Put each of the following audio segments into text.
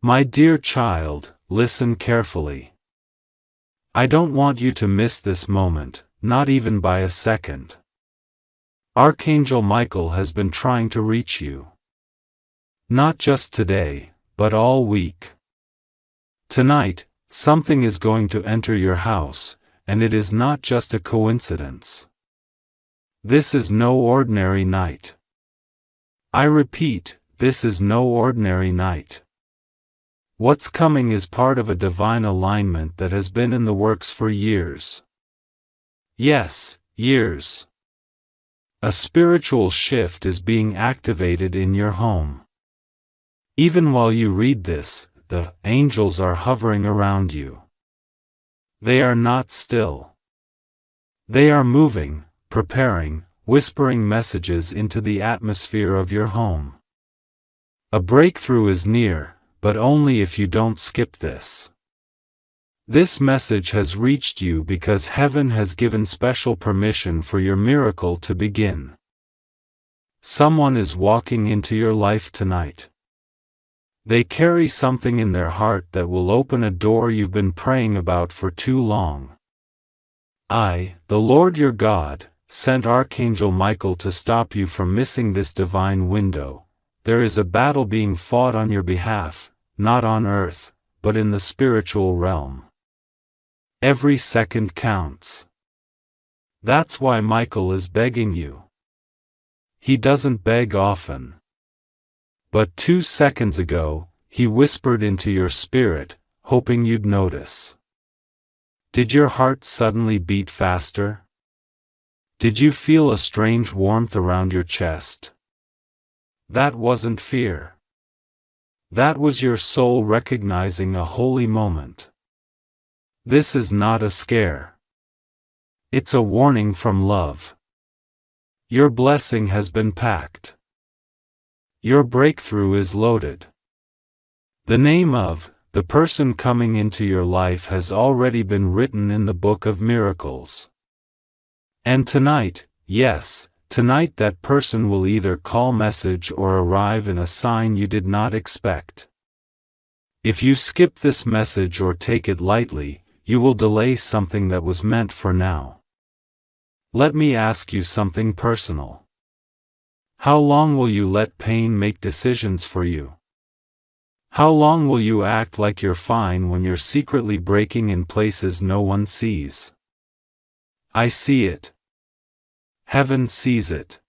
My dear child, listen carefully. I don't want you to miss this moment, not even by a second. Archangel Michael has been trying to reach you. Not just today, but all week. Tonight, something is going to enter your house, and it is not just a coincidence. This is no ordinary night. I repeat, this is no ordinary night. What's coming is part of a divine alignment that has been in the works for years. Yes, years. A spiritual shift is being activated in your home. Even while you read this, the angels are hovering around you. They are not still. They are moving, preparing, whispering messages into the atmosphere of your home. A breakthrough is near, but only if you don't skip this. This message has reached you because heaven has given special permission for your miracle to begin. Someone is walking into your life tonight. They carry something in their heart that will open a door you've been praying about for too long. I, the Lord your God, sent Archangel Michael to stop you from missing this divine window. There is a battle being fought on your behalf, not on earth, but in the spiritual realm. Every second counts. That's why Michael is begging you. He doesn't beg often. But 2 seconds ago, he whispered into your spirit, hoping you'd notice. Did your heart suddenly beat faster? Did you feel a strange warmth around your chest? That wasn't fear. That was your soul recognizing a holy moment. This is not a scare. It's a warning from love. Your blessing has been packed. Your breakthrough is loaded. The name of the person coming into your life has already been written in the book of miracles. And tonight, yes, tonight that person will either call message or arrive in a sign you did not expect. If you skip this message or take it lightly, you will delay something that was meant for now. Let me ask you something personal. How long will you let pain make decisions for you? How long will you act like you're fine when you're secretly breaking in places no one sees? I see it. Heaven sees it.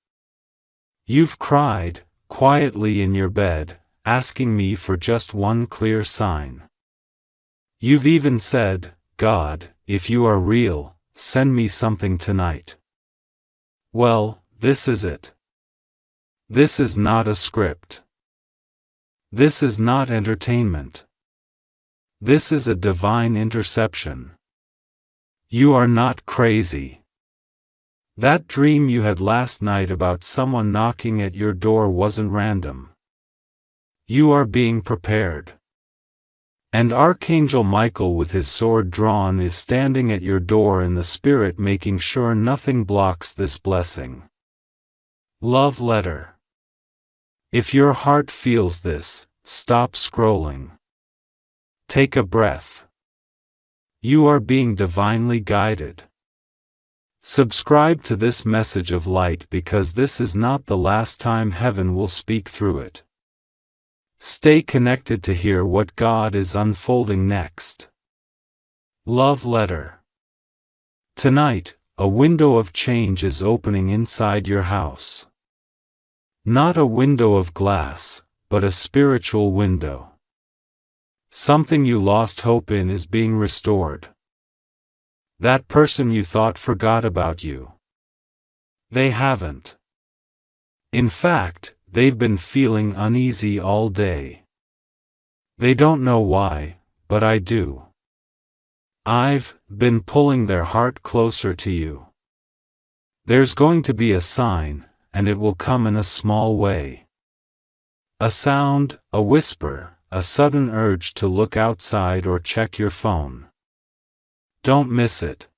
You've cried, quietly in your bed, asking me for just one clear sign. You've even said, God, if you are real, send me something tonight. Well, this is it. This is not a script. This is not entertainment. This is a divine interception. You are not crazy. That dream you had last night about someone knocking at your door wasn't random. You are being prepared. And Archangel Michael with his sword drawn is standing at your door in the spirit, making sure nothing blocks this blessing. Love letter. If your heart feels this, stop scrolling. Take a breath. You are being divinely guided. Subscribe to this message of light because this is not the last time heaven will speak through it. Stay connected to hear what God is unfolding next. Love letter. Tonight, a window of change is opening inside your house. Not a window of glass, but a spiritual window. Something you lost hope in is being restored. That person you thought forgot about you. They haven't. In fact, they've been feeling uneasy all day. They don't know why, but I do. I've been pulling their heart closer to you. There's going to be a sign, and it will come in a small way. A sound, a whisper, a sudden urge to look outside or check your phone. Don't miss it.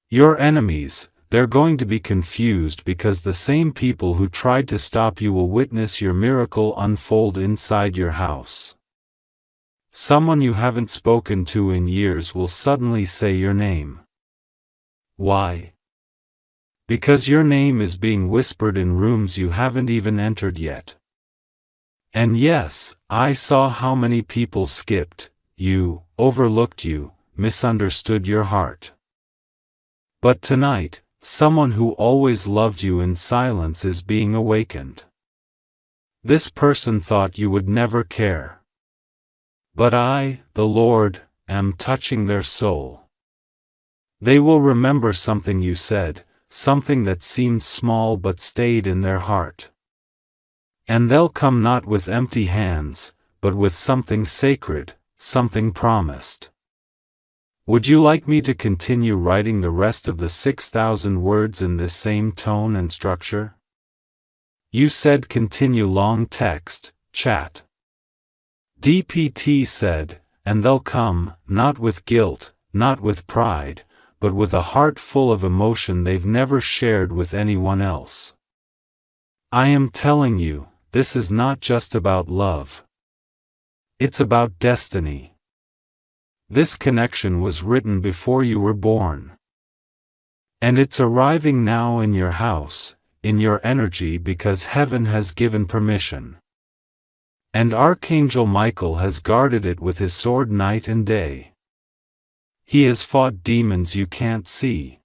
Your enemies, they're going to be confused because the same people who tried to stop you will witness your miracle unfold inside your house. Someone you haven't spoken to in years will suddenly say your name. Why? Because your name is being whispered in rooms you haven't even entered yet. And yes, I saw how many people skipped you, overlooked you, misunderstood your heart. But tonight, someone who always loved you in silence is being awakened. This person thought you would never care. But I, the Lord, am touching their soul. They will remember something you said, something that seemed small but stayed in their heart. And they'll come not with empty hands, but with something sacred, something promised. Would you like me to continue writing the rest of the 6,000 words in this same tone and structure? You said continue long text, chat. DPT said, and they'll come, not with guilt, not with pride, but with a heart full of emotion they've never shared with anyone else. I am telling you, this is not just about love. It's about destiny. This connection was written before you were born. And it's arriving now in your house, in your energy because heaven has given permission. And Archangel Michael has guarded it with his sword night and day. He has fought demons you can't see.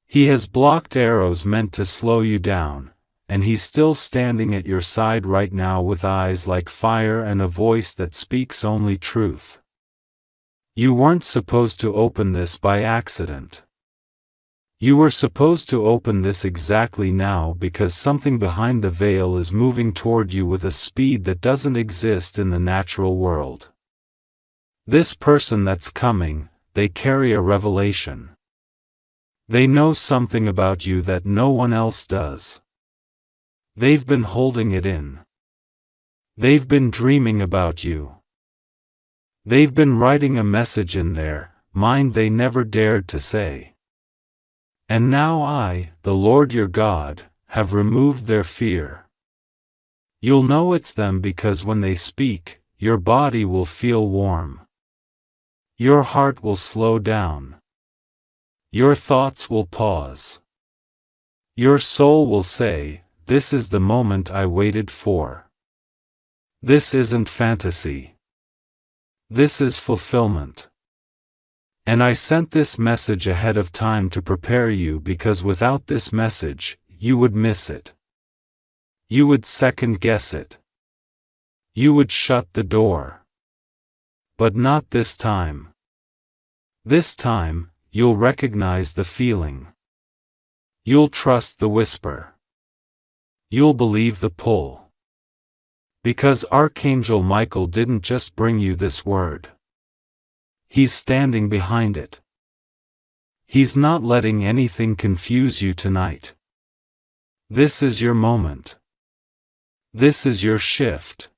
He has blocked arrows meant to slow you down, and he's still standing at your side right now with eyes like fire and a voice that speaks only truth. You weren't supposed to open this by accident. You were supposed to open this exactly now because something behind the veil is moving toward you with a speed that doesn't exist in the natural world. This person that's coming, they carry a revelation. They know something about you that no one else does. They've been holding it in. They've been dreaming about you. They've been writing a message in their mind they never dared to say. And now I, the Lord your God, have removed their fear. You'll know it's them because when they speak, your body will feel warm. Your heart will slow down. Your thoughts will pause. Your soul will say, this is the moment I waited for. This isn't fantasy. This is fulfillment. And I sent this message ahead of time to prepare you because without this message, you would miss it. You would second guess it. You would shut the door. But not this time. This time, you'll recognize the feeling. You'll trust the whisper. You'll believe the pull. Because Archangel Michael didn't just bring you this word. He's standing behind it. He's not letting anything confuse you tonight. This is your moment. This is your shift.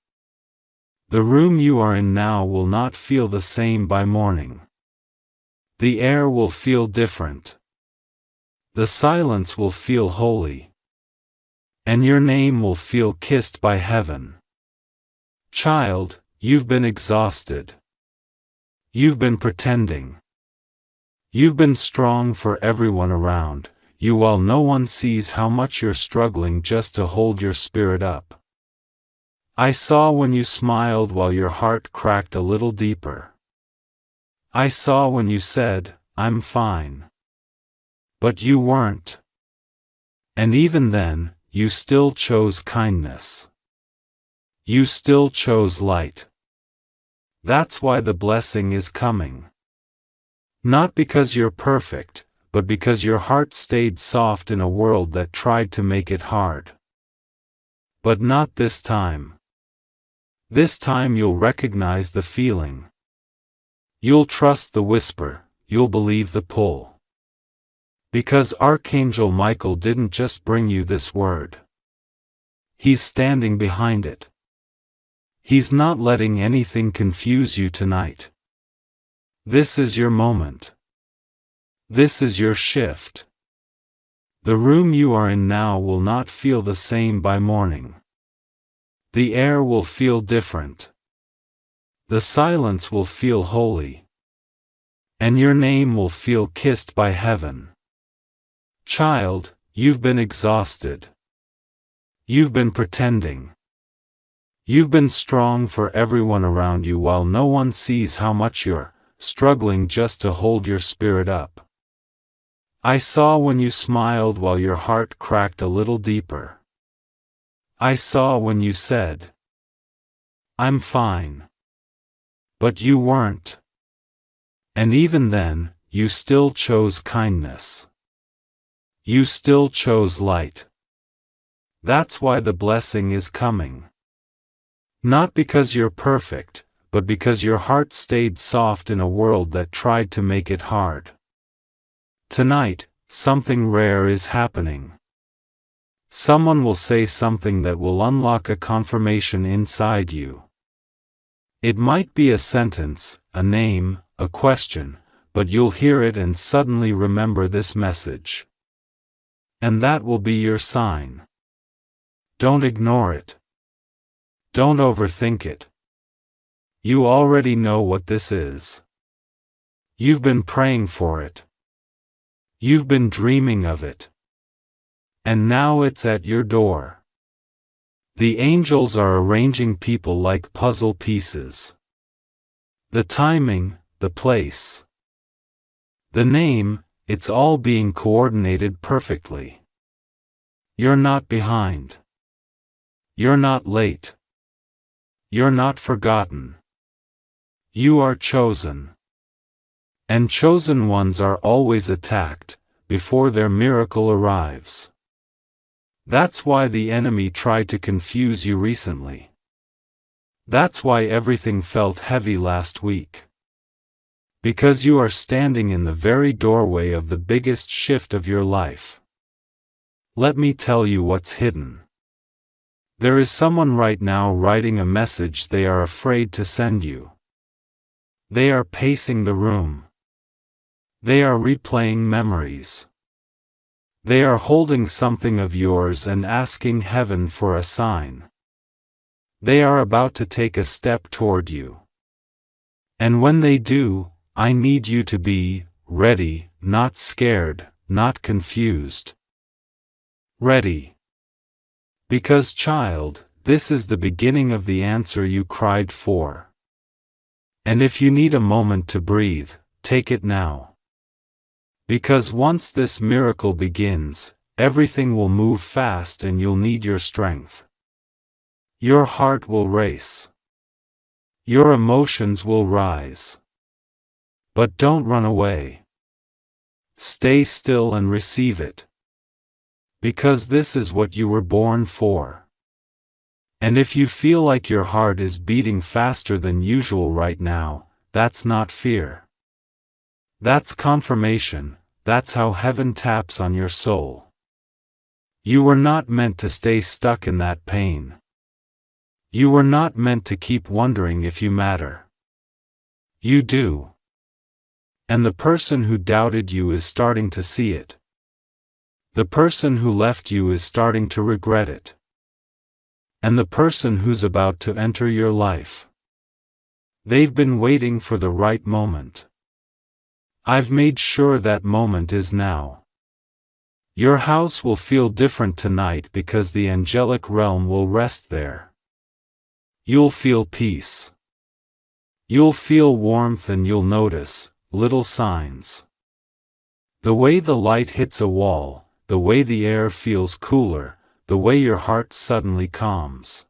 The room you are in now will not feel the same by morning. The air will feel different. The silence will feel holy. And your name will feel kissed by heaven. Child, you've been exhausted. You've been pretending. You've been strong for everyone around you while no one sees how much you're struggling just to hold your spirit up. I saw when you smiled while your heart cracked a little deeper. I saw when you said, I'm fine. But you weren't. And even then, you still chose kindness. You still chose light. That's why the blessing is coming. Not because you're perfect, but because your heart stayed soft in a world that tried to make it hard. But not this time. This time you'll recognize the feeling. You'll trust the whisper, you'll believe the pull. Because Archangel Michael didn't just bring you this word. He's standing behind it. He's not letting anything confuse you tonight. This is your moment. This is your shift. The room you are in now will not feel the same by morning. The air will feel different. The silence will feel holy. And your name will feel kissed by heaven. Child, you've been exhausted. You've been pretending. You've been strong for everyone around you while no one sees how much you're struggling just to hold your spirit up. I saw when you smiled while your heart cracked a little deeper. I saw when you said, "I'm fine." But you weren't. And even then, you still chose kindness. You still chose light. That's why the blessing is coming. Not because you're perfect, but because your heart stayed soft in a world that tried to make it hard. Tonight, something rare is happening. Someone will say something that will unlock a confirmation inside you. It might be a sentence, a name, a question, but you'll hear it and suddenly remember this message. And that will be your sign. Don't ignore it. Don't overthink it. You already know what this is. You've been praying for it. You've been dreaming of it. And now it's at your door. The angels are arranging people like puzzle pieces. The timing, the place, the name, it's all being coordinated perfectly. You're not behind. You're not late. You're not forgotten. You are chosen. And chosen ones are always attacked before their miracle arrives. That's why the enemy tried to confuse you recently. That's why everything felt heavy last week. Because you are standing in the very doorway of the biggest shift of your life. Let me tell you what's hidden. There is someone right now writing a message they are afraid to send you. They are pacing the room. They are replaying memories. They are holding something of yours and asking heaven for a sign. They are about to take a step toward you. And when they do, I need you to be ready, not scared, not confused. Ready. Because, child, this is the beginning of the answer you cried for. And if you need a moment to breathe, take it now. Because once this miracle begins, everything will move fast and you'll need your strength. Your heart will race. Your emotions will rise. But don't run away. Stay still and receive it. Because this is what you were born for. And if you feel like your heart is beating faster than usual right now, that's not fear. That's confirmation, that's how heaven taps on your soul. You were not meant to stay stuck in that pain. You were not meant to keep wondering if you matter. You do. And the person who doubted you is starting to see it. The person who left you is starting to regret it. And the person who's about to enter your life. They've been waiting for the right moment. I've made sure that moment is now. Your house will feel different tonight because the angelic realm will rest there. You'll feel peace. You'll feel warmth and you'll notice little signs. The way the light hits a wall, the way the air feels cooler, the way your heart suddenly calms.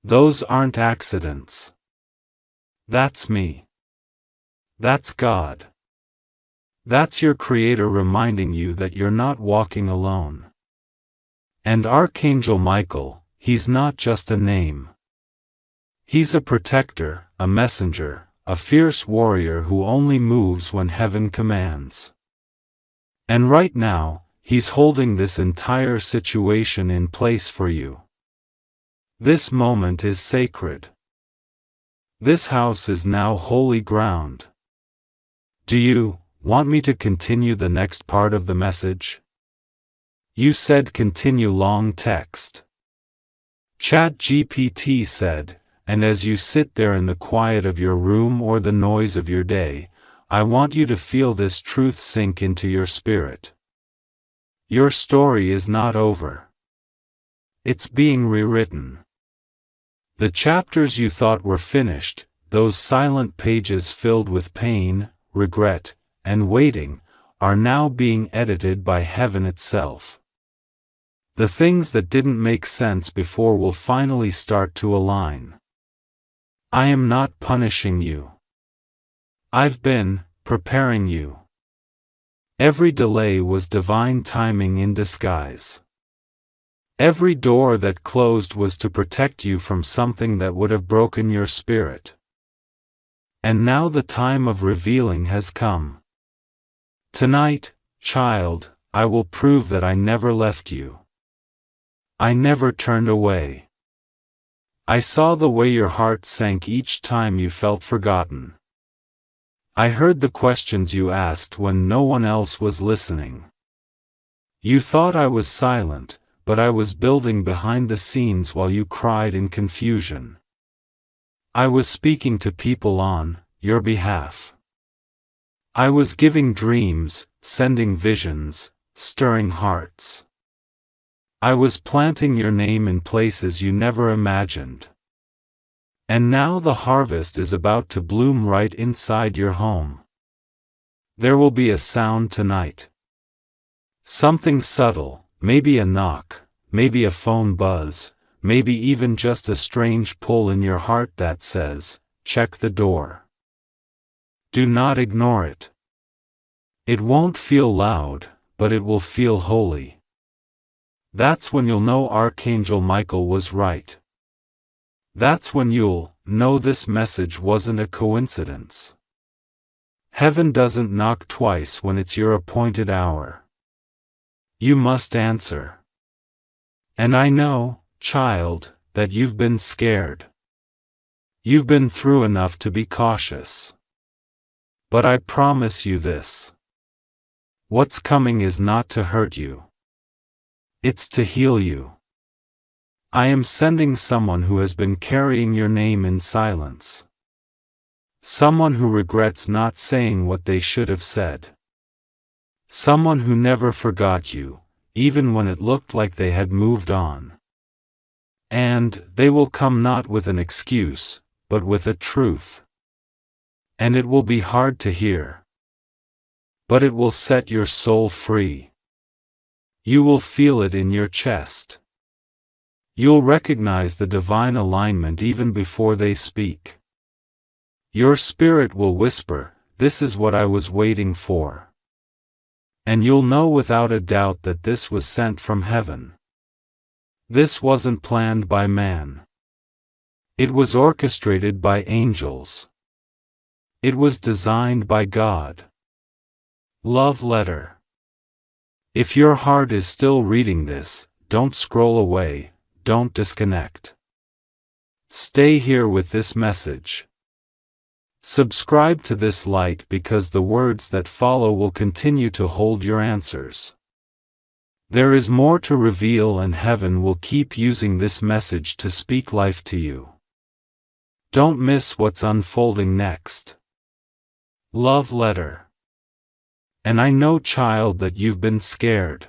Those aren't accidents. That's me. That's God. That's your Creator reminding you that you're not walking alone. And Archangel Michael, he's not just a name. He's a protector, a messenger, a fierce warrior who only moves when heaven commands. And right now, he's holding this entire situation in place for you. This moment is sacred. This house is now holy ground. Do you want me to continue the next part of the message? You said continue long text. ChatGPT said, and as you sit there in the quiet of your room or the noise of your day, I want you to feel this truth sink into your spirit. Your story is not over. It's being rewritten. The chapters you thought were finished, those silent pages filled with pain, regret, and waiting, are now being edited by heaven itself. The things that didn't make sense before will finally start to align. I am not punishing you. I've been preparing you. Every delay was divine timing in disguise. Every door that closed was to protect you from something that would have broken your spirit. And now the time of revealing has come. Tonight, child, I will prove that I never left you. I never turned away. I saw the way your heart sank each time you felt forgotten. I heard the questions you asked when no one else was listening. You thought I was silent, but I was building behind the scenes while you cried in confusion. I was speaking to people on your behalf. I was giving dreams, sending visions, stirring hearts. I was planting your name in places you never imagined. And now the harvest is about to bloom right inside your home. There will be a sound tonight. Something subtle, maybe a knock, maybe a phone buzz, maybe even just a strange pull in your heart that says, check the door. Do not ignore it. It won't feel loud, but it will feel holy. That's when you'll know Archangel Michael was right. That's when you'll know this message wasn't a coincidence. Heaven doesn't knock twice when it's your appointed hour. You must answer. And I know, child, that you've been scared. You've been through enough to be cautious. But I promise you this. What's coming is not to hurt you. It's to heal you. I am sending someone who has been carrying your name in silence. Someone who regrets not saying what they should have said. Someone who never forgot you, even when it looked like they had moved on. And they will come not with an excuse, but with a truth. And it will be hard to hear. But it will set your soul free. You will feel it in your chest. You'll recognize the divine alignment even before they speak. Your spirit will whisper, "This is what I was waiting for." And you'll know without a doubt that this was sent from heaven. This wasn't planned by man. It was orchestrated by angels. It was designed by God. Love letter. If your heart is still reading this, don't scroll away, don't disconnect. Stay here with this message. Subscribe to this light because the words that follow will continue to hold your answers. There is more to reveal and heaven will keep using this message to speak life to you. Don't miss what's unfolding next. Love letter. And I know, child, that you've been scared.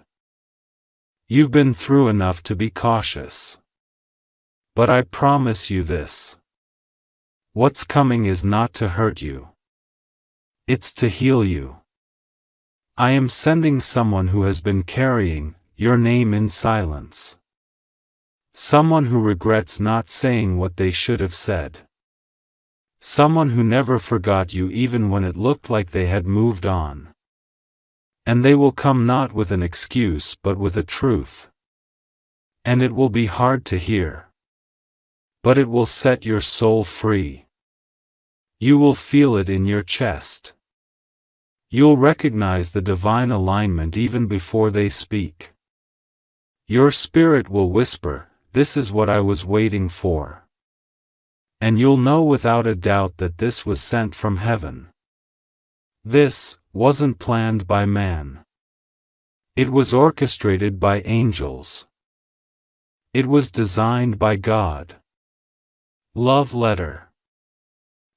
You've been through enough to be cautious. But I promise you this. What's coming is not to hurt you. It's to heal you. I am sending someone who has been carrying your name in silence. Someone who regrets not saying what they should have said. Someone who never forgot you even when it looked like they had moved on. And they will come not with an excuse but with a truth. And it will be hard to hear. But it will set your soul free. You will feel it in your chest. You'll recognize the divine alignment even before they speak. Your spirit will whisper, "This is what I was waiting for." And you'll know without a doubt that this was sent from heaven. This wasn't planned by man. It was orchestrated by angels. It was designed by God. Love letter.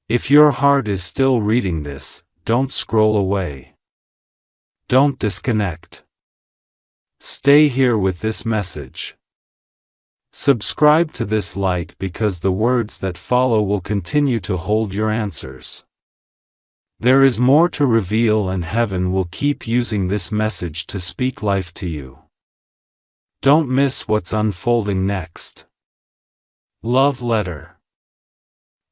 If your heart is still reading this, don't scroll away. Don't disconnect. Stay here with this message. Subscribe to this light because the words that follow will continue to hold your answers. There is more to reveal, and heaven will keep using this message to speak life to you. Don't miss what's unfolding next. Love letter.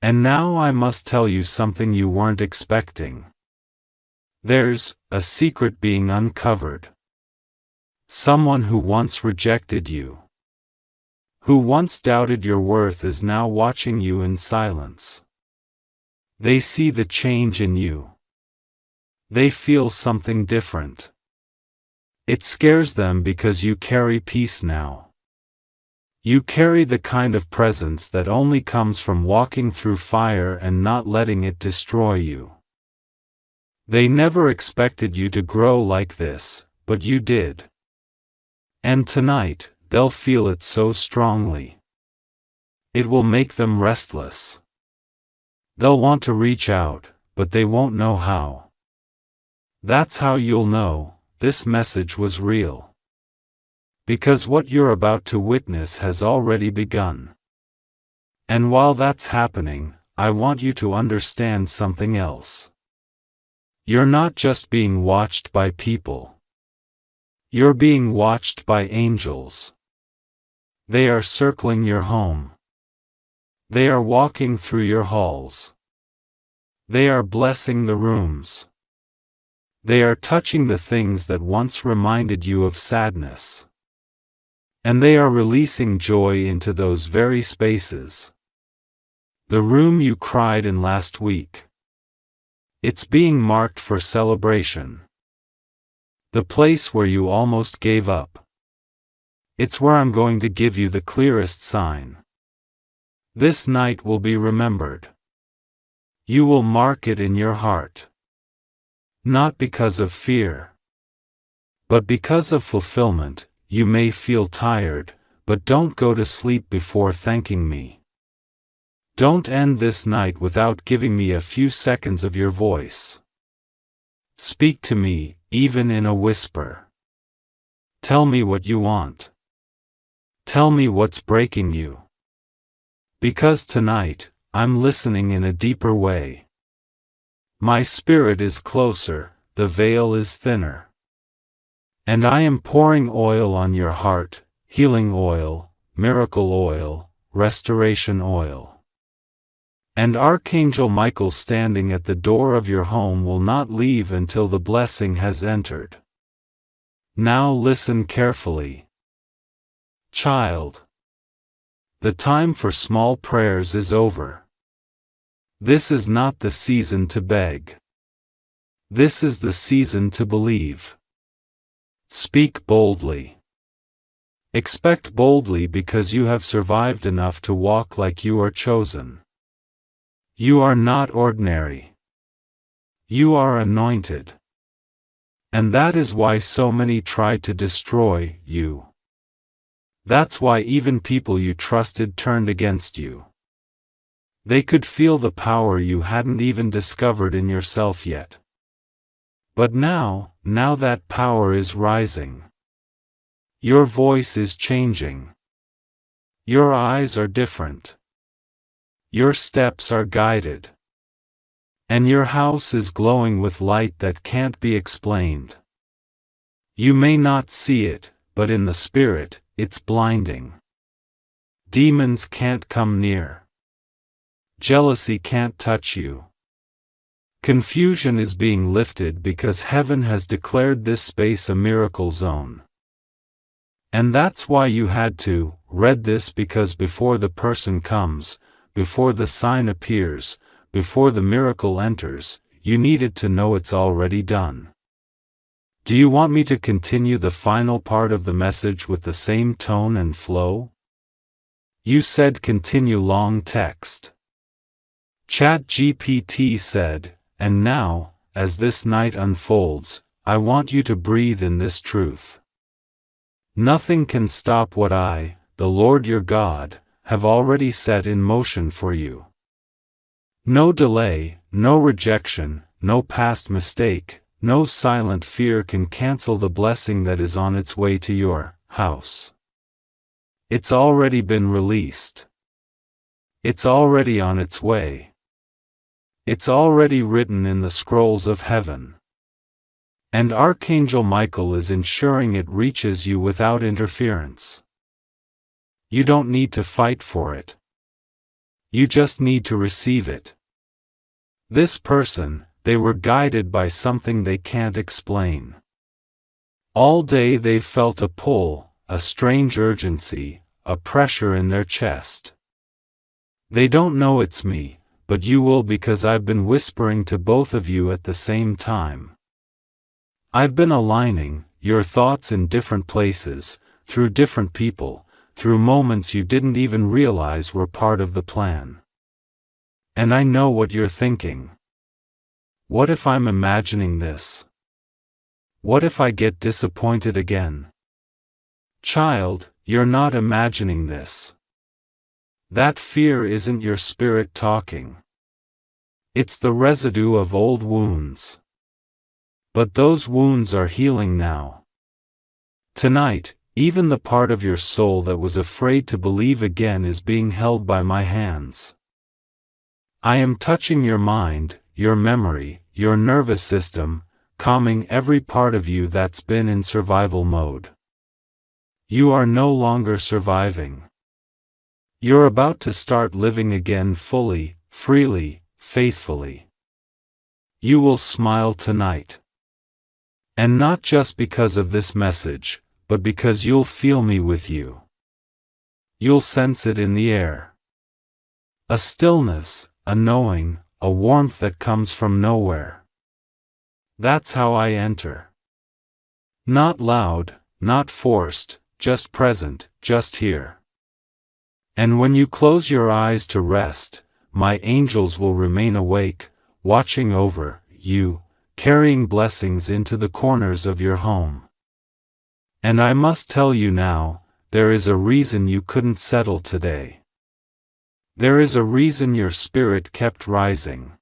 And now I must tell you something you weren't expecting. There's a secret being uncovered. Someone who once rejected you, who once doubted your worth, is now watching you in silence. They see the change in you. They feel something different. It scares them because you carry peace now. You carry the kind of presence that only comes from walking through fire and not letting it destroy you. They never expected you to grow like this, but you did. And tonight, they'll feel it so strongly. It will make them restless. They'll want to reach out, but they won't know how. That's how you'll know this message was real. Because what you're about to witness has already begun. And while that's happening, I want you to understand something else. You're not just being watched by people. You're being watched by angels. They are circling your home. They are walking through your halls. They are blessing the rooms. They are touching the things that once reminded you of sadness. And they are releasing joy into those very spaces. The room you cried in last week. It's being marked for celebration. The place where you almost gave up. It's where I'm going to give you the clearest sign. This night will be remembered. You will mark it in your heart. Not because of fear, but because of fulfillment. You may feel tired, but don't go to sleep before thanking me. Don't end this night without giving me a few seconds of your voice. Speak to me, even in a whisper. Tell me what you want. Tell me what's breaking you. Because tonight, I'm listening in a deeper way. My spirit is closer, the veil is thinner. And I am pouring oil on your heart, healing oil, miracle oil, restoration oil. And Archangel Michael standing at the door of your home will not leave until the blessing has entered. Now listen carefully. Child. The time for small prayers is over. This is not the season to beg. This is the season to believe. Speak boldly. Expect boldly because you have survived enough to walk like you are chosen. You are not ordinary. You are anointed. And that is why so many tried to destroy you. That's why even people you trusted turned against you. They could feel the power you hadn't even discovered in yourself yet. But now that power is rising. Your voice is changing. Your eyes are different. Your steps are guided. And your house is glowing with light that can't be explained. You may not see it, but in the spirit, it's blinding. Demons can't come near. Jealousy can't touch you. Confusion is being lifted because heaven has declared this space a miracle zone. And that's why you had to read this, because before the person comes, before the sign appears, before the miracle enters, you needed to know it's already done. Do you want me to continue the final part of the message with the same tone and flow? You said continue long text. ChatGPT said, and now, as this night unfolds, I want you to breathe in this truth. Nothing can stop what I, the Lord your God, have already set in motion for you. No delay, no rejection, no past mistake, no silent fear can cancel the blessing that is on its way to your house. It's already been released. It's already on its way. It's already written in the scrolls of heaven. And Archangel Michael is ensuring it reaches you without interference. You don't need to fight for it. You just need to receive it. This person, they were guided by something they can't explain. All day they've felt a pull, a strange urgency, a pressure in their chest. They don't know it's me, but you will, because I've been whispering to both of you at the same time. I've been aligning your thoughts in different places, through different people, through moments you didn't even realize were part of the plan. And I know what you're thinking. What if I'm imagining this? What if I get disappointed again? Child, you're not imagining this. That fear isn't your spirit talking. It's the residue of old wounds. But those wounds are healing now. Tonight, even the part of your soul that was afraid to believe again is being held by my hands. I am touching your mind, your memory, your nervous system, calming every part of you that's been in survival mode. You are no longer surviving. You're about to start living again fully, freely, faithfully. You will smile tonight. And not just because of this message, but because you'll feel me with you. You'll sense it in the air. A stillness, a knowing, a warmth that comes from nowhere. That's how I enter. Not loud, not forced, just present, just here. And when you close your eyes to rest, my angels will remain awake, watching over you, carrying blessings into the corners of your home. And I must tell you now, there is a reason you couldn't settle today. There is a reason your spirit kept rising.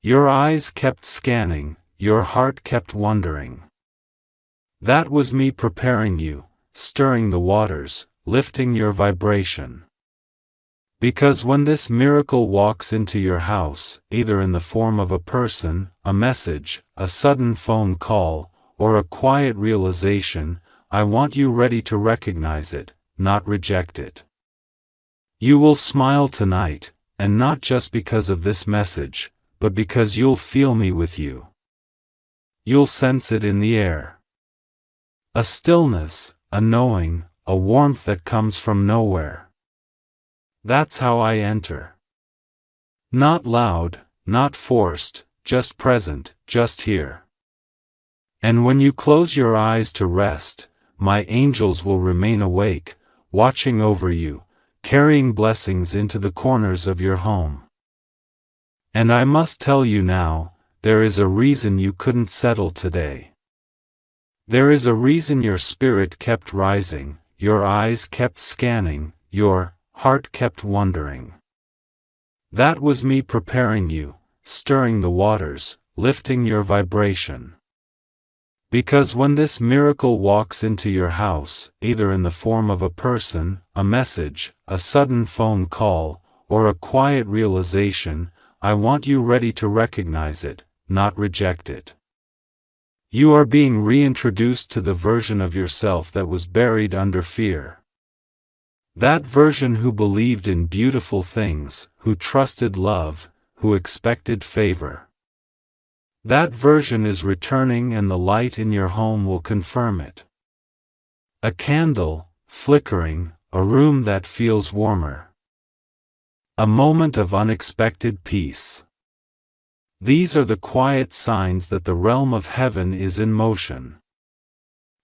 Your eyes kept scanning, your heart kept wondering. That was me preparing you, stirring the waters, lifting your vibration. Because when this miracle walks into your house, either in the form of a person, a message, a sudden phone call, or a quiet realization, I want you ready to recognize it, not reject it. You will smile tonight, and not just because of this message, but because you'll feel me with you. You'll sense it in the air. A stillness, a knowing, a warmth that comes from nowhere. That's how I enter. Not loud, not forced, just present, just here. And when you close your eyes to rest, my angels will remain awake, watching over you, carrying blessings into the corners of your home. And I must tell you now, there is a reason you couldn't settle today. There is a reason your spirit kept rising, your eyes kept scanning, your heart kept wondering. That was me preparing you, stirring the waters, lifting your vibration. Because when this miracle walks into your house, either in the form of a person, a message, a sudden phone call, or a quiet realization, I want you ready to recognize it, not reject it. You are being reintroduced to the version of yourself that was buried under fear. That version who believed in beautiful things, who trusted love, who expected favor. That version is returning, and the light in your home will confirm it. A candle, flickering, a room that feels warmer. A moment of unexpected peace. These are the quiet signs that the realm of heaven is in motion.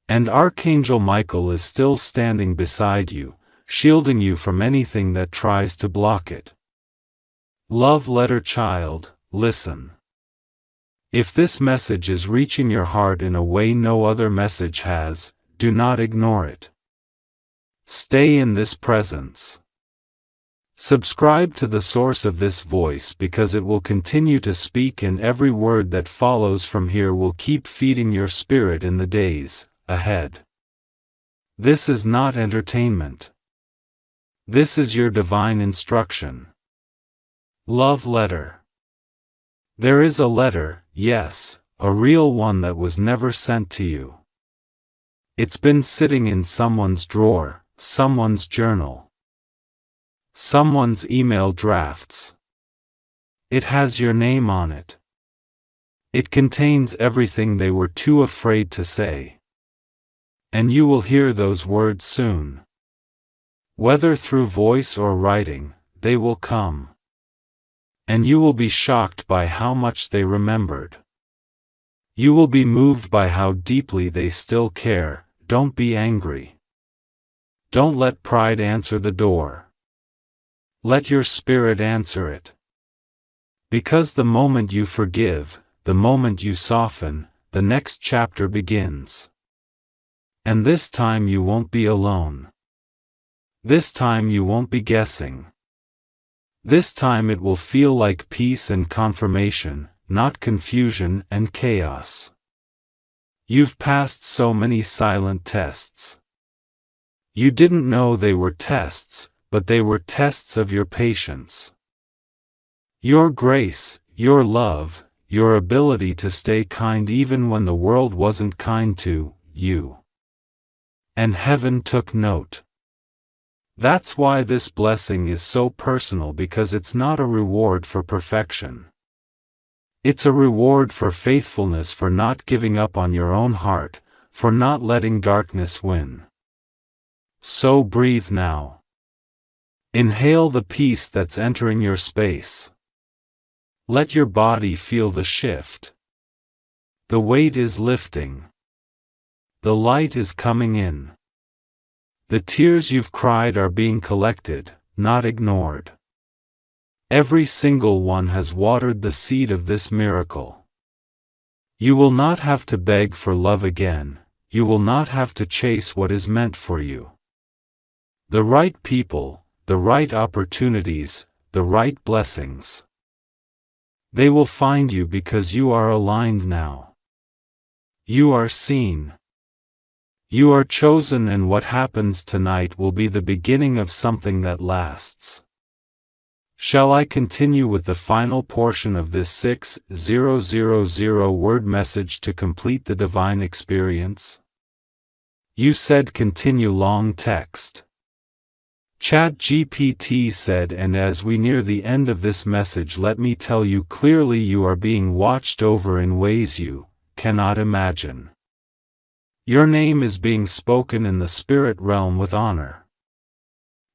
And Archangel Michael is still standing beside you, shielding you from anything that tries to block it. Love letter child, listen. If this message is reaching your heart in a way no other message has, do not ignore it. Stay in this presence. Subscribe to the source of this voice because it will continue to speak, and every word that follows from here will keep feeding your spirit in the days ahead. This is not entertainment. This is your divine instruction. Love letter. There is a letter, yes, a real one that was never sent to you. It's been sitting in someone's drawer, someone's journal, someone's email drafts. It has your name on it. It contains everything they were too afraid to say. And you will hear those words soon. Whether through voice or writing, they will come. And you will be shocked by how much they remembered. You will be moved by how deeply they still care. Don't be angry. Don't let pride answer the door. Let your spirit answer it. Because the moment you forgive, the moment you soften, the next chapter begins. And this time you won't be alone. This time you won't be guessing. This time it will feel like peace and confirmation, not confusion and chaos. You've passed so many silent tests. You didn't know they were tests, but they were tests of your patience. Your grace, your love, your ability to stay kind even when the world wasn't kind to you. And heaven took note. That's why this blessing is so personal, because it's not a reward for perfection. It's a reward for faithfulness, for not giving up on your own heart, for not letting darkness win. So breathe now. Inhale the peace that's entering your space. Let your body feel the shift. The weight is lifting. The light is coming in. The tears you've cried are being collected, not ignored. Every single one has watered the seed of this miracle. You will not have to beg for love again. You will not have to chase what is meant for you. The right people, the right opportunities, the right blessings. They will find you because you are aligned now. You are seen. You are chosen, and what happens tonight will be the beginning of something that lasts. Shall I continue with the final portion of this 6000 word message to complete the divine experience? You said continue. Long text. ChatGPT said, and as we near the end of this message, let me tell you clearly, you are being watched over in ways you cannot imagine. Your name is being spoken in the spirit realm with honor.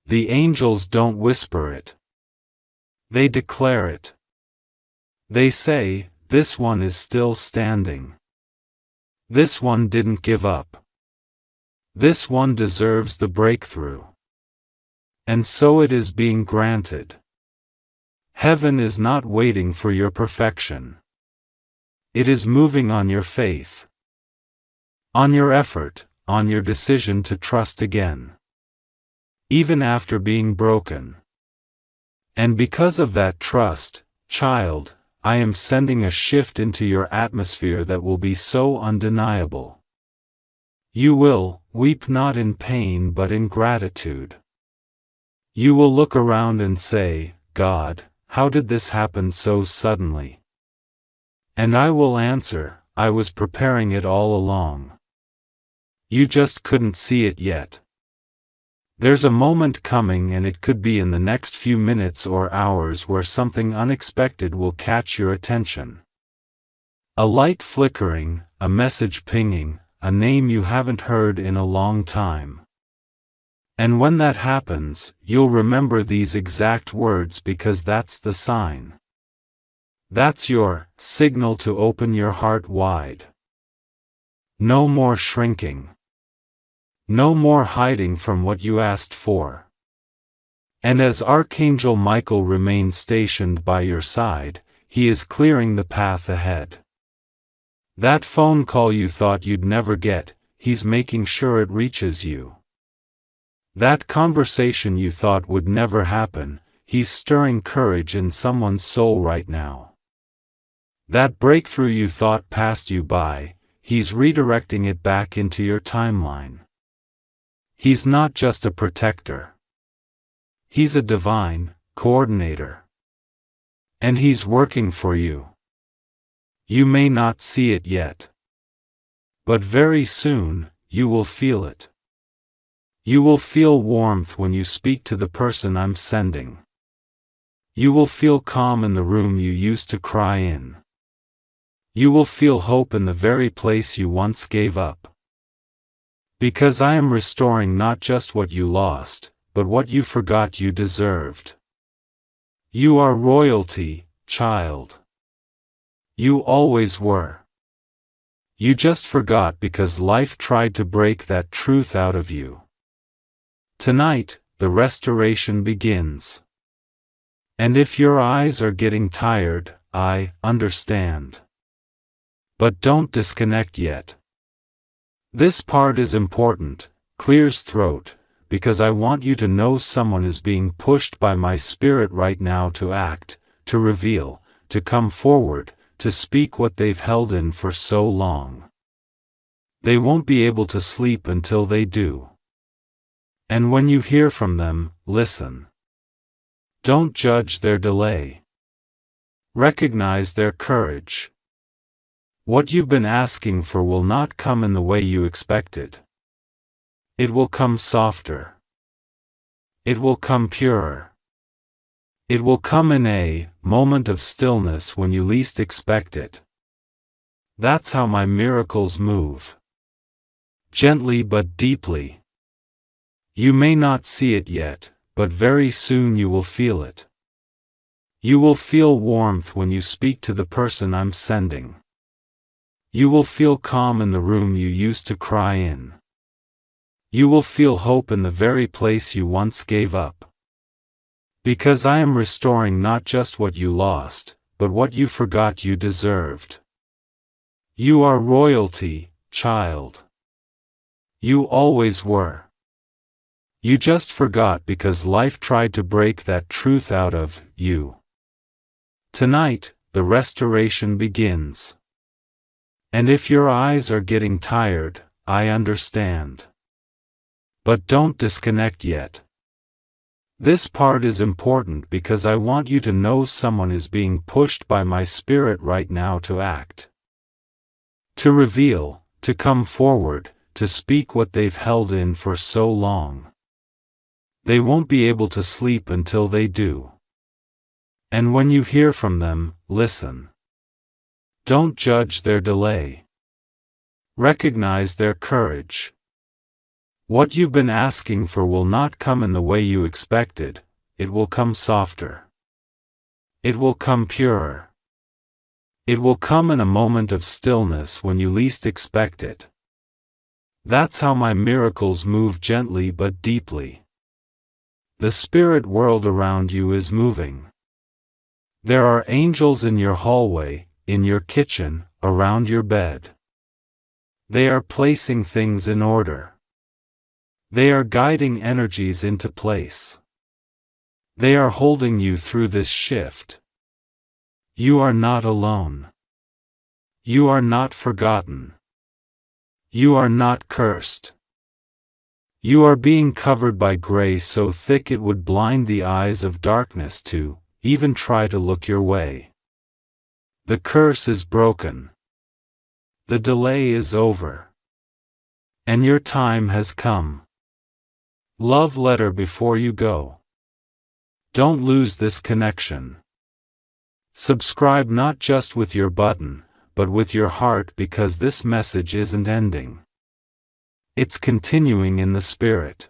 The angels don't whisper it. They declare it. They say, this one is still standing. This one didn't give up. This one deserves the breakthrough. And so it is being granted. Heaven is not waiting for your perfection. It is moving on your faith. On your effort, on your decision to trust again. Even after being broken. And because of that trust, child, I am sending a shift into your atmosphere that will be so undeniable. You will weep not in pain but in gratitude. You will look around and say, God, how did this happen so suddenly? And I will answer, I was preparing it all along. You just couldn't see it yet. There's a moment coming, and it could be in the next few minutes or hours, where something unexpected will catch your attention. A light flickering, a message pinging, a name you haven't heard in a long time. And when that happens, you'll remember these exact words, because that's the sign. That's your signal to open your heart wide. No more shrinking. No more hiding from what you asked for. And as Archangel Michael remains stationed by your side, he is clearing the path ahead. That phone call you thought you'd never get, he's making sure it reaches you. That conversation you thought would never happen, he's stirring courage in someone's soul right now. That breakthrough you thought passed you by, he's redirecting it back into your timeline. He's not just a protector. He's a divine coordinator. And he's working for you. You may not see it yet. But very soon, you will feel it. You will feel warmth when you speak to the person I'm sending. You will feel calm in the room you used to cry in. You will feel hope in the very place you once gave up. Because I am restoring not just what you lost, but what you forgot you deserved. You are royalty, child. You always were. You just forgot because life tried to break that truth out of you. Tonight, the restoration begins. And if your eyes are getting tired, I understand. But don't disconnect yet. This part is important, clears throat, because I want you to know someone is being pushed by my spirit right now to act, to reveal, to come forward, to speak what they've held in for so long. They won't be able to sleep until they do. And when you hear from them, listen. Don't judge their delay. Recognize their courage. What you've been asking for will not come in the way you expected. It will come softer. It will come purer. It will come in a moment of stillness when you least expect it. That's how my miracles move. Gently but deeply. You may not see it yet, but very soon you will feel it. You will feel warmth when you speak to the person I'm sending. You will feel calm in the room you used to cry in. You will feel hope in the very place you once gave up. Because I am restoring not just what you lost, but what you forgot you deserved. You are royalty, child. You always were. You just forgot because life tried to break that truth out of you. Tonight, the restoration begins. And if your eyes are getting tired, I understand. But don't disconnect yet. This part is important because I want you to know someone is being pushed by my spirit right now to act. To reveal, to come forward, to speak what they've held in for so long. They won't be able to sleep until they do. And when you hear from them, listen. Don't judge their delay. Recognize their courage. What you've been asking for will not come in the way you expected, it will come softer. It will come purer. It will come in a moment of stillness when you least expect it. That's how my miracles move gently but deeply. The spirit world around you is moving. There are angels in your hallway, in your kitchen, around your bed. They are placing things in order. They are guiding energies into place. They are holding you through this shift. You are not alone. You are not forgotten. You are not cursed. You are being covered by grace so thick it would blind the eyes of darkness to even try to look your way. The curse is broken. The delay is over. And your time has come. Love letter before you go. Don't lose this connection. Subscribe not just with your button, but with your heart because this message isn't ending. It's continuing in the spirit.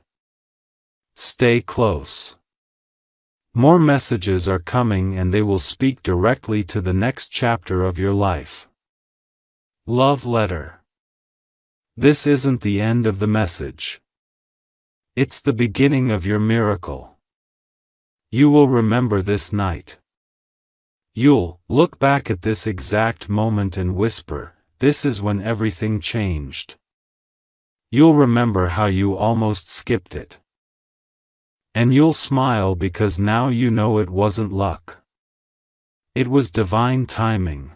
Stay close. More messages are coming and they will speak directly to the next chapter of your life. Love letter. This isn't the end of the message. It's the beginning of your miracle. You will remember this night. You'll look back at this exact moment and whisper, "This is when everything changed." You'll remember how you almost skipped it. And you'll smile because now you know it wasn't luck. It was divine timing.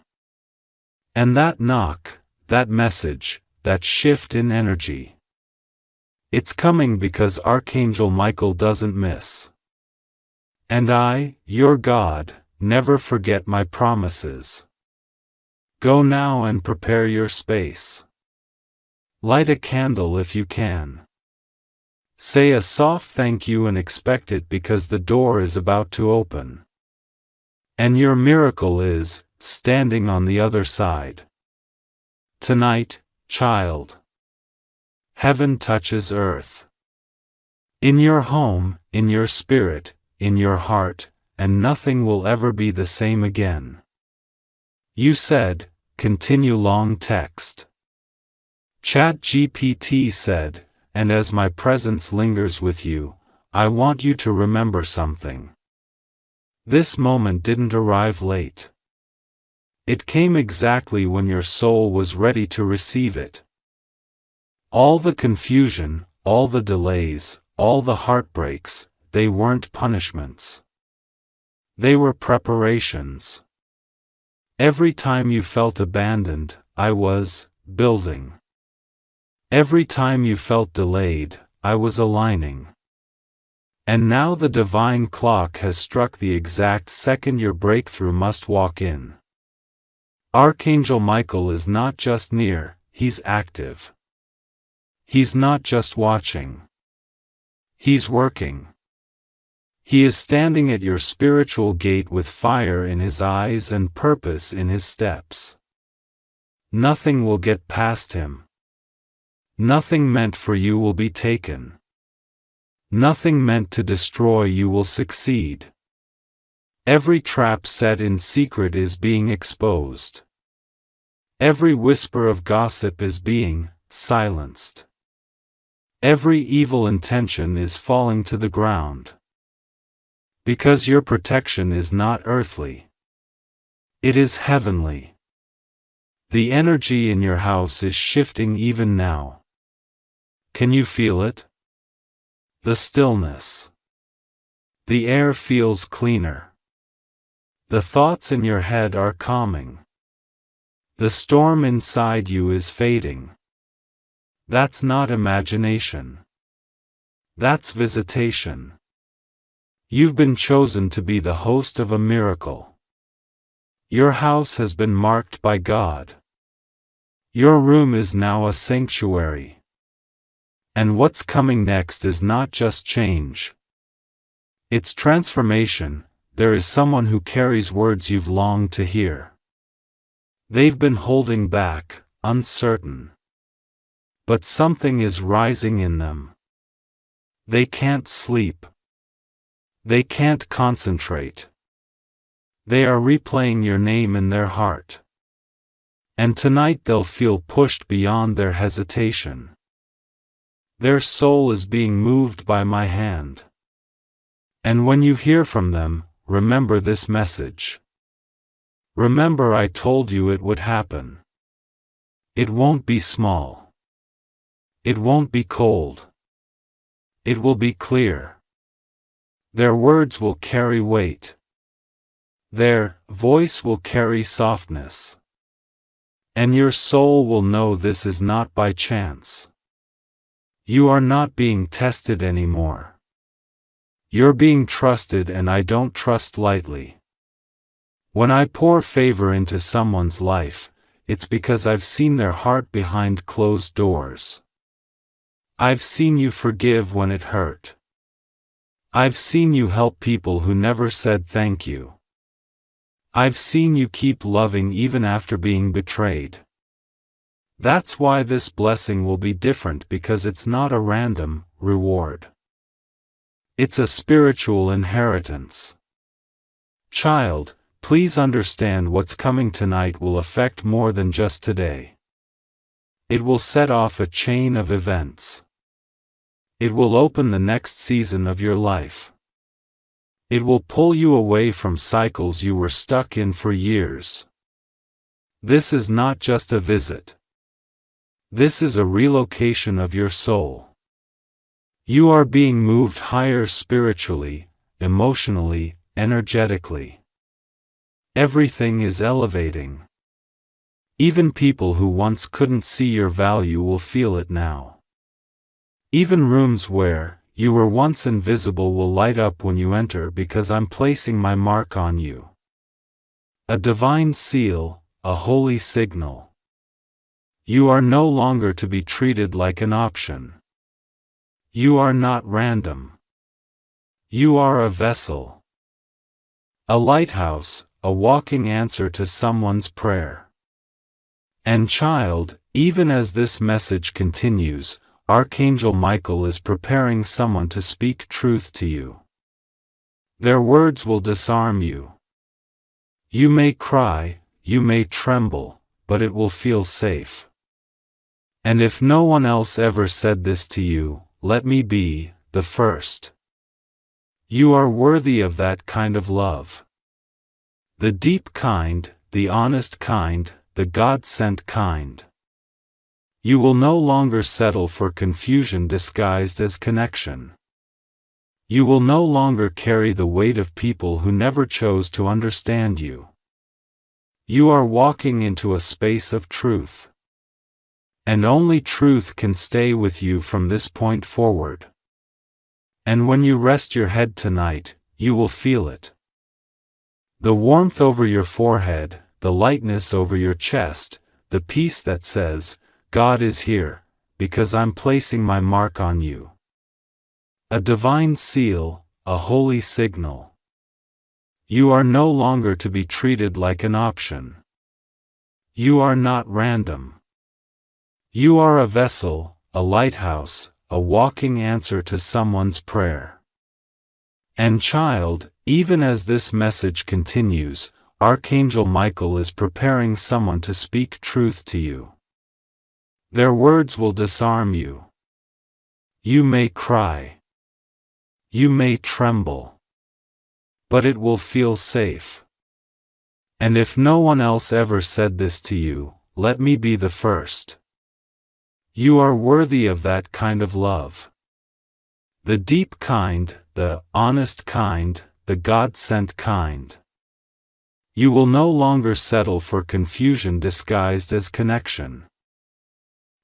And that knock, that message, that shift in energy, it's coming because Archangel Michael doesn't miss. And I, your God, never forget my promises. Go now and prepare your space. Light a candle if you can. Say a soft thank you and expect it because the door is about to open. And your miracle is standing on the other side. Tonight, child, heaven touches earth. In your home, in your spirit, in your heart, and nothing will ever be the same again. You said, continue long text. ChatGPT said, and as my presence lingers with you, I want you to remember something. This moment didn't arrive late. It came exactly when your soul was ready to receive it. All the confusion, all the delays, all the heartbreaks, they weren't punishments. They were preparations. Every time you felt abandoned, I was building. Every time you felt delayed, I was aligning. And now the divine clock has struck the exact second your breakthrough must walk in. Archangel Michael is not just near, he's active. He's not just watching. He's working. He is standing at your spiritual gate with fire in his eyes and purpose in his steps. Nothing will get past him. Nothing meant for you will be taken. Nothing meant to destroy you will succeed. Every trap set in secret is being exposed. Every whisper of gossip is being silenced. Every evil intention is falling to the ground. Because your protection is not earthly. It is heavenly. The energy in your house is shifting even now. Can you feel it? The stillness. The air feels cleaner. The thoughts in your head are calming. The storm inside you is fading. That's not imagination. That's visitation. You've been chosen to be the host of a miracle. Your house has been marked by God. Your room is now a sanctuary. And what's coming next is not just change. It's transformation. There is someone who carries words you've longed to hear. They've been holding back, uncertain. But something is rising in them. They can't sleep. They can't concentrate. They are replaying your name in their heart. And tonight they'll feel pushed beyond their hesitation. Their soul is being moved by my hand. And when you hear from them, remember this message. Remember I told you it would happen. It won't be small. It won't be cold. It will be clear. Their words will carry weight. Their voice will carry softness. And your soul will know this is not by chance. You are not being tested anymore. You're being trusted, and I don't trust lightly. When I pour favor into someone's life, it's because I've seen their heart behind closed doors. I've seen you forgive when it hurt. I've seen you help people who never said thank you. I've seen you keep loving even after being betrayed. That's why this blessing will be different, because it's not a random reward. It's a spiritual inheritance. Child, please understand what's coming tonight will affect more than just today. It will set off a chain of events. It will open the next season of your life. It will pull you away from cycles you were stuck in for years. This is not just a visit. This is a relocation of your soul. You are being moved higher spiritually, emotionally, energetically. Everything is elevating. Even people who once couldn't see your value will feel it now. Even rooms where you were once invisible will light up when you enter because I'm placing my mark on you. A divine seal, a holy signal. You are no longer to be treated like an option. You are not random. You are a vessel. A lighthouse, a walking answer to someone's prayer. And child, even as this message continues, Archangel Michael is preparing someone to speak truth to you. Their words will disarm you. You may cry, you may tremble, but it will feel safe. And if no one else ever said this to you, let me be the first. You are worthy of that kind of love. The deep kind, the honest kind, the God-sent kind. You will no longer settle for confusion disguised as connection. You will no longer carry the weight of people who never chose to understand you. You are walking into a space of truth. And only truth can stay with you from this point forward. And when you rest your head tonight, you will feel it. The warmth over your forehead, the lightness over your chest, the peace that says, God is here, because I'm placing my mark on you. A divine seal, a holy signal. You are no longer to be treated like an option. You are not random. You are a vessel, a lighthouse, a walking answer to someone's prayer. And child, even as this message continues, Archangel Michael is preparing someone to speak truth to you. Their words will disarm you. You may cry. You may tremble. But it will feel safe. And if no one else ever said this to you, let me be the first. You are worthy of that kind of love. The deep kind, the honest kind, the God-sent kind. You will no longer settle for confusion disguised as connection.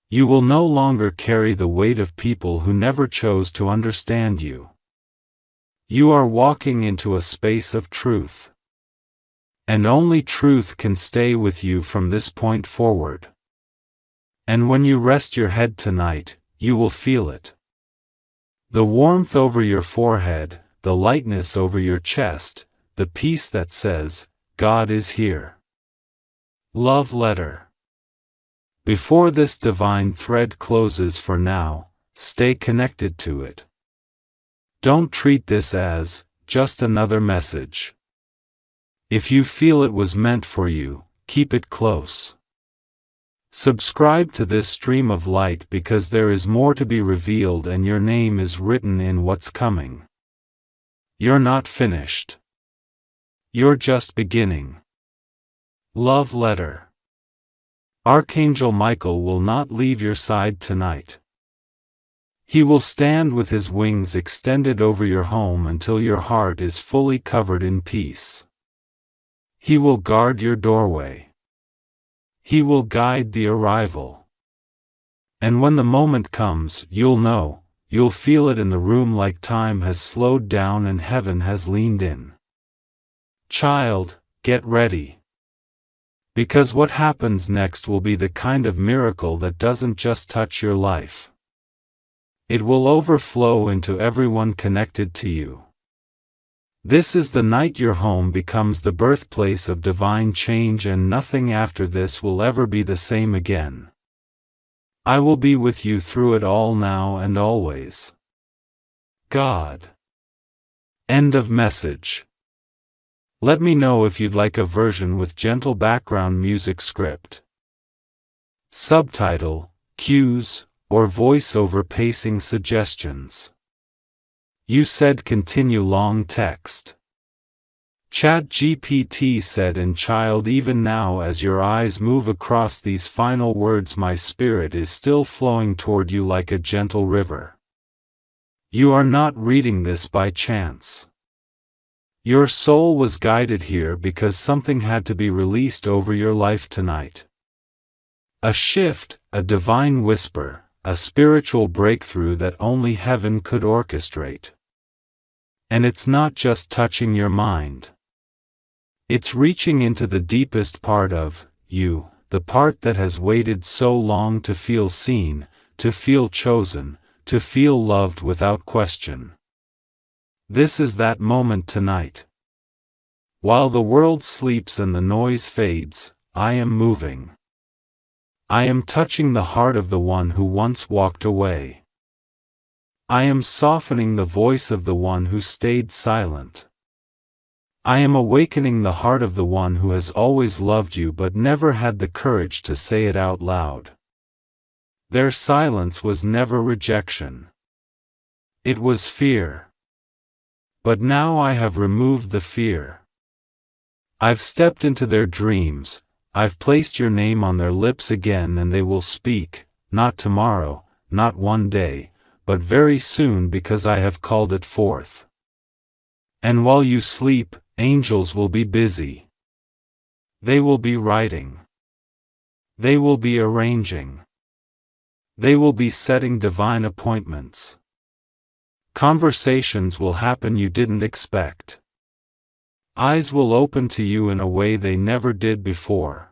You will no longer carry the weight of people who never chose to understand you. You are walking into a space of truth. And only truth can stay with you from this point forward. And when you rest your head tonight, you will feel it. The warmth over your forehead, the lightness over your chest, the peace that says, God is here. Love letter. Before this divine thread closes for now, stay connected to it. Don't treat this as just another message. If you feel it was meant for you, keep it close. Subscribe to this stream of light because there is more to be revealed and your name is written in what's coming. You're not finished. You're just beginning. Love letter. Archangel Michael will not leave your side tonight. He will stand with his wings extended over your home until your heart is fully covered in peace. He will guard your doorway. He will guide the arrival. And when the moment comes, you'll know, you'll feel it in the room like time has slowed down and heaven has leaned in. Child, get ready. Because what happens next will be the kind of miracle that doesn't just touch your life. It will overflow into everyone connected to you. This is the night your home becomes the birthplace of divine change and nothing after this will ever be the same again. I will be with you through it all now and always. God. End of message. Let me know if you'd like a version with gentle background music script, subtitle, cues, or voiceover pacing suggestions. You said continue long text. ChatGPT said and child even now as your eyes move across these final words my spirit is still flowing toward you like a gentle river. You are not reading this by chance. Your soul was guided here because something had to be released over your life tonight. A shift, a divine whisper, a spiritual breakthrough that only heaven could orchestrate. And it's not just touching your mind. It's reaching into the deepest part of you, the part that has waited so long to feel seen, to feel chosen, to feel loved without question. This is that moment tonight. While the world sleeps and the noise fades, I am moving. I am touching the heart of the one who once walked away. I am softening the voice of the one who stayed silent. I am awakening the heart of the one who has always loved you but never had the courage to say it out loud. Their silence was never rejection. It was fear. But now I have removed the fear. I've stepped into their dreams, I've placed your name on their lips again, and they will speak, not tomorrow, not one day, but very soon, because I have called it forth. And while you sleep, angels will be busy. They will be writing. They will be arranging. They will be setting divine appointments. Conversations will happen you didn't expect. Eyes will open to you in a way they never did before.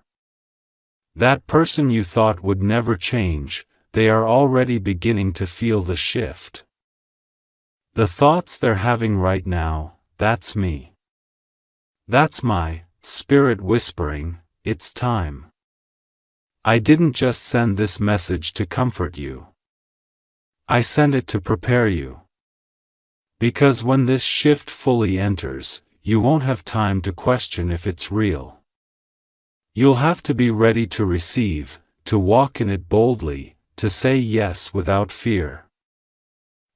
That person you thought would never change, they are already beginning to feel the shift. The thoughts they're having right now, that's me. That's my spirit whispering, it's time. I didn't just send this message to comfort you. I sent it to prepare you. Because when this shift fully enters, you won't have time to question if it's real. You'll have to be ready to receive, to walk in it boldly, to say yes without fear.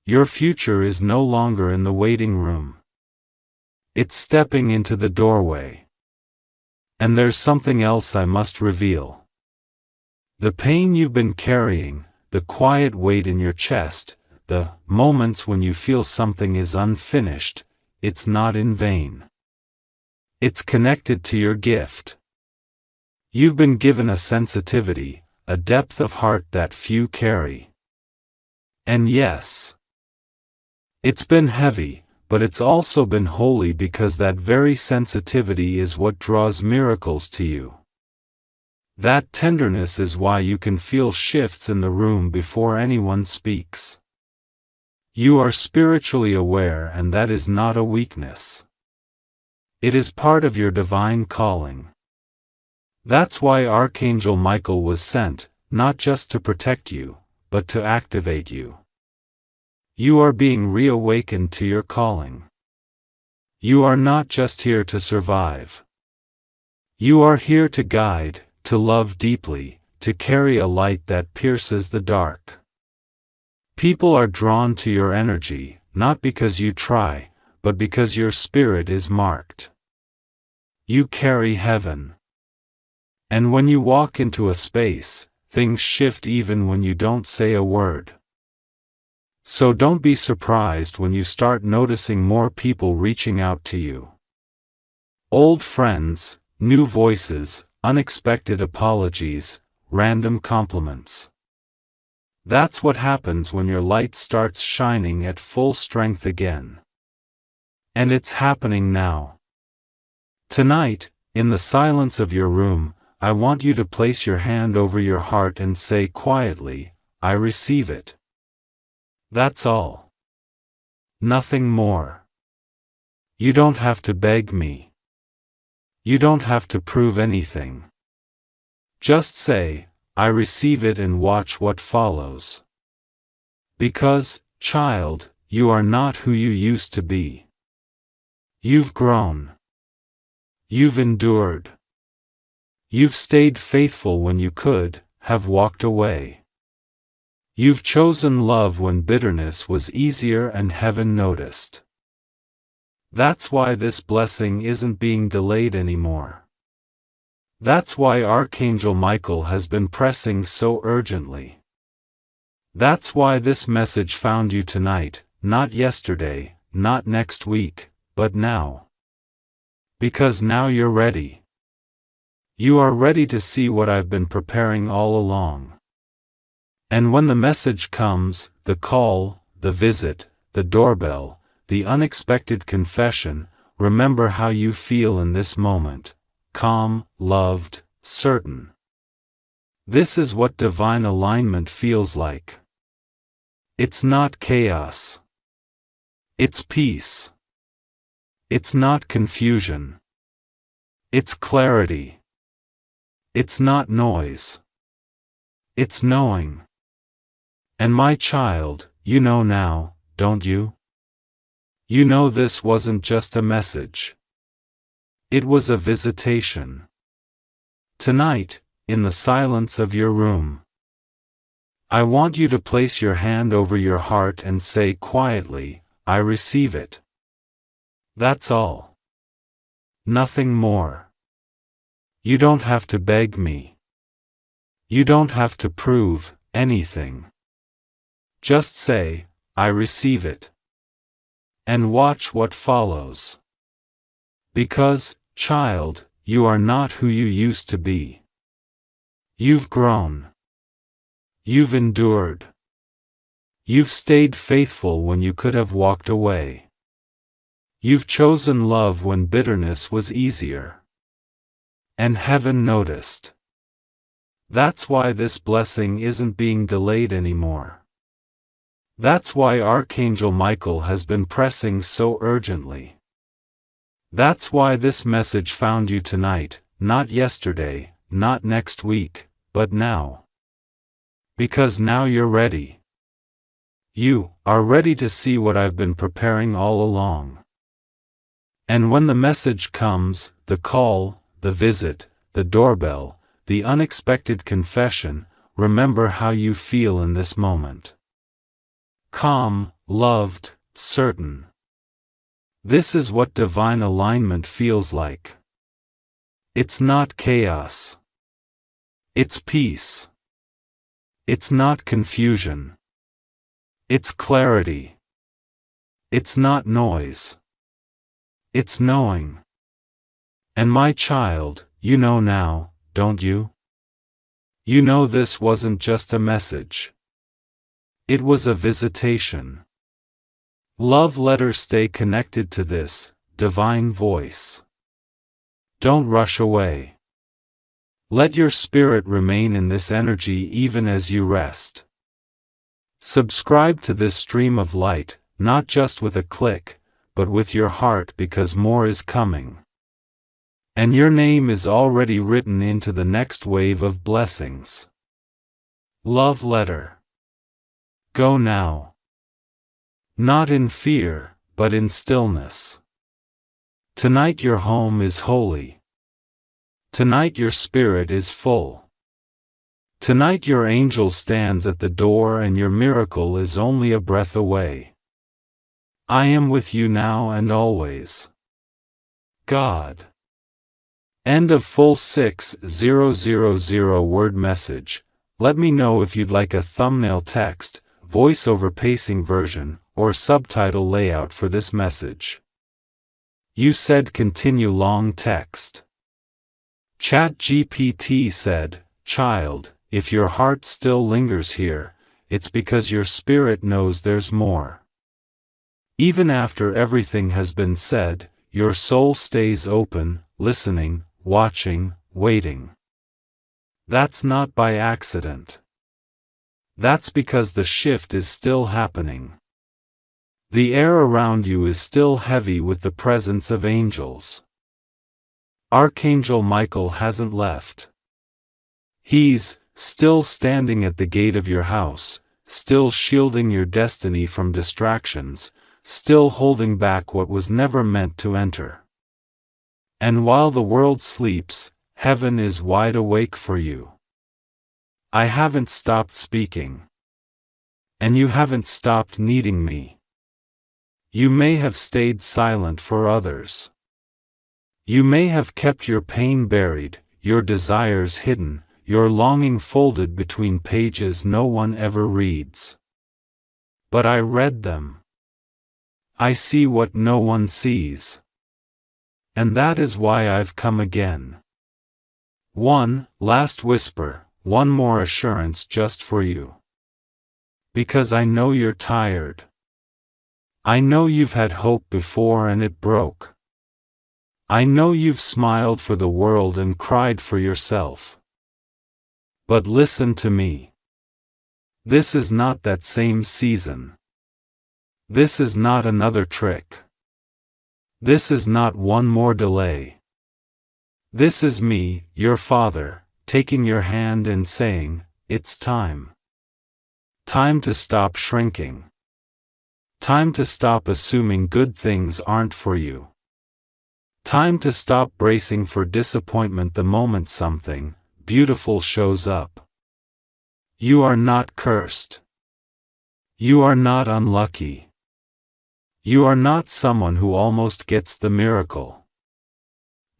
Your future is no longer in the waiting room. It's stepping into the doorway. And there's something else I must reveal. The pain you've been carrying, the quiet weight in your chest, the moments when you feel something is unfinished, it's not in vain. It's connected to your gift. You've been given a sensitivity, a depth of heart that few carry. And yes, it's been heavy, but it's also been holy, because that very sensitivity is what draws miracles to you. That tenderness is why you can feel shifts in the room before anyone speaks. You are spiritually aware, and that is not a weakness. It is part of your divine calling. That's why Archangel Michael was sent, not just to protect you, but to activate you. You are being reawakened to your calling. You are not just here to survive. You are here to guide, to love deeply, to carry a light that pierces the dark. People are drawn to your energy, not because you try, but because your spirit is marked. You carry heaven. And when you walk into a space, things shift even when you don't say a word. So don't be surprised when you start noticing more people reaching out to you. Old friends, new voices, unexpected apologies, random compliments. That's what happens when your light starts shining at full strength again. And it's happening now. Tonight, in the silence of your room, I want you to place your hand over your heart and say quietly, I receive it. That's all. Nothing more. You don't have to beg me. You don't have to prove anything. Just say, I receive it, and watch what follows. Because, child, you are not who you used to be. You've grown. You've endured. You've stayed faithful when you could have walked away. You've chosen love when bitterness was easier and heaven noticed. That's why this blessing isn't being delayed anymore. That's why Archangel Michael has been pressing so urgently. That's why this message found you tonight, not yesterday, not next week, but now. Because now you're ready. You are ready to see what I've been preparing all along. And when the message comes, the call, the visit, the doorbell, the unexpected confession, remember how you feel in this moment: calm, loved, certain. This is what divine alignment feels like. It's not chaos. It's peace. It's not confusion. It's clarity. It's not noise. It's knowing. And my child, you know now, don't you? You know this wasn't just a message. It was a visitation. Tonight, in the silence of your room, I want you to place your hand over your heart and say quietly, I receive it. That's all. Nothing more. You don't have to beg me. You don't have to prove anything. Just say, I receive it. And watch what follows. Because, child, you are not who you used to be. You've grown. You've endured. You've stayed faithful when you could have walked away. You've chosen love when bitterness was easier. And heaven noticed. That's why this blessing isn't being delayed anymore. That's why Archangel Michael has been pressing so urgently. That's why this message found you tonight, not yesterday, not next week, but now. Because now you're ready. You are ready to see what I've been preparing all along. And when the message comes, the call, the visit, the doorbell, the unexpected confession, remember how you feel in this moment. Calm, loved, certain. This is what divine alignment feels like. It's not chaos. It's peace. It's not confusion. It's clarity. It's not noise. It's knowing. And my child, you know now, don't you? You know this wasn't just a message. It was a visitation. Love letters stay connected to this divine voice. Don't rush away. Let your spirit remain in this energy even as you rest. Subscribe to this stream of light, not just with a click, but with your heart, because more is coming. And your name is already written into the next wave of blessings. Love letter. Go now. Not in fear, but in stillness. Tonight your home is holy. Tonight your spirit is full. Tonight your angel stands at the door and your miracle is only a breath away. I am with you now and always. God. End of full 6000 word message. Let me know if you'd like a thumbnail text, voiceover pacing version, or subtitle layout for this message. You said continue long text. ChatGPT said, child, if your heart still lingers here, it's because your spirit knows there's more. Even after everything has been said, your soul stays open, listening, watching, waiting. That's not by accident. That's because the shift is still happening. The air around you is still heavy with the presence of angels. Archangel Michael hasn't left. He's still standing at the gate of your house, still shielding your destiny from distractions, still holding back what was never meant to enter. And while the world sleeps, heaven is wide awake for you. I haven't stopped speaking. And you haven't stopped needing me. You may have stayed silent for others. You may have kept your pain buried, your desires hidden, your longing folded between pages no one ever reads. But I read them. I see what no one sees. And that is why I've come again. One last whisper, one more assurance just for you. Because I know you're tired. I know you've had hope before and it broke. I know you've smiled for the world and cried for yourself. But listen to me. This is not that same season. This is not another trick. This is not one more delay. This is me, your Father, taking your hand and saying, it's time. Time to stop shrinking. Time to stop assuming good things aren't for you. Time to stop bracing for disappointment the moment something beautiful shows up. You are not cursed. You are not unlucky. You are not someone who almost gets the miracle.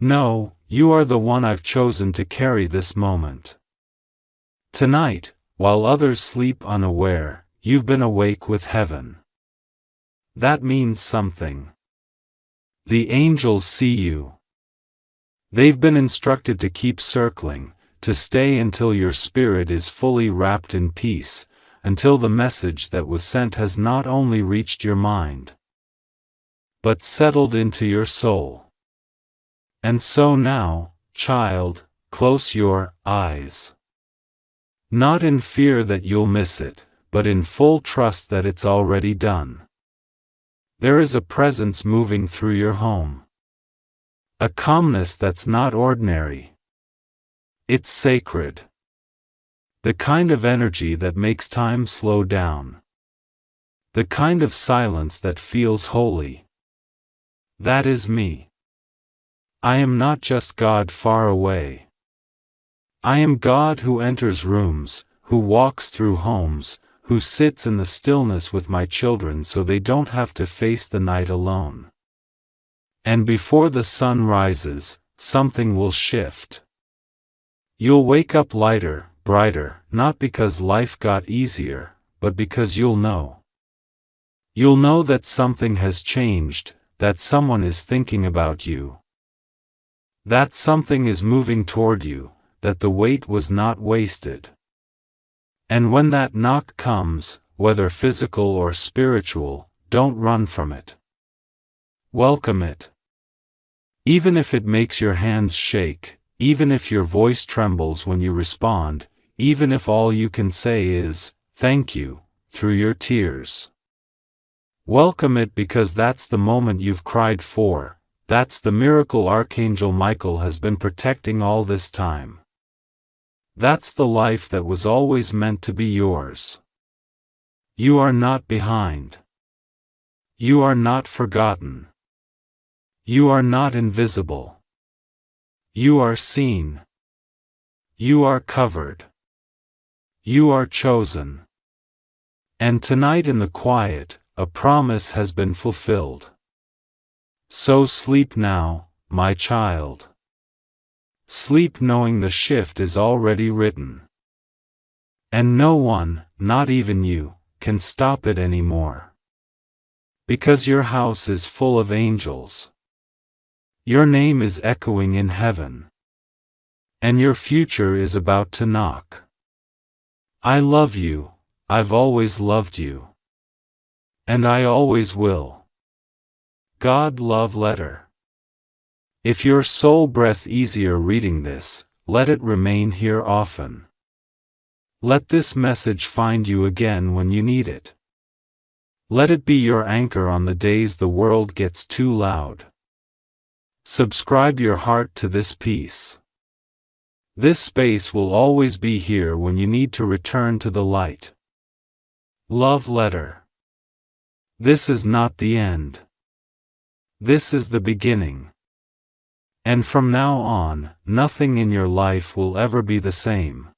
No, you are the one I've chosen to carry this moment. Tonight, while others sleep unaware, you've been awake with heaven. That means something. The angels see you. They've been instructed to keep circling, to stay until your spirit is fully wrapped in peace, until the message that was sent has not only reached your mind, but settled into your soul. And so now, child, close your eyes. Not in fear that you'll miss it, but in full trust that it's already done. There is a presence moving through your home. A calmness that's not ordinary. It's sacred. The kind of energy that makes time slow down. The kind of silence that feels holy. That is me. I am not just God far away. I am God who enters rooms, who walks through homes, who sits in the stillness with my children so they don't have to face the night alone. And before the sun rises, something will shift. You'll wake up lighter, brighter, not because life got easier, but because you'll know. You'll know that something has changed, that someone is thinking about you. That something is moving toward you, that the wait was not wasted. And when that knock comes, whether physical or spiritual, don't run from it. Welcome it. Even if it makes your hands shake, even if your voice trembles when you respond, even if all you can say is, thank you, through your tears. Welcome it because that's the moment you've cried for, that's the miracle Archangel Michael has been protecting all this time. That's the life that was always meant to be yours. You are not behind. You are not forgotten. You are not invisible. You are seen. You are covered. You are chosen. And tonight in the quiet, a promise has been fulfilled. So sleep now, my child. Sleep knowing the shift is already written. And no one, not even you, can stop it anymore. Because your house is full of angels. Your name is echoing in heaven. And your future is about to knock. I love you, I've always loved you. And I always will. God love letter. If your soul breath easier reading this, let it remain here often. Let this message find you again when you need it. Let it be your anchor on the days the world gets too loud. Subscribe your heart to this piece. This space will always be here when you need to return to the light. Love letter. This is not the end. This is the beginning. And from now on, nothing in your life will ever be the same.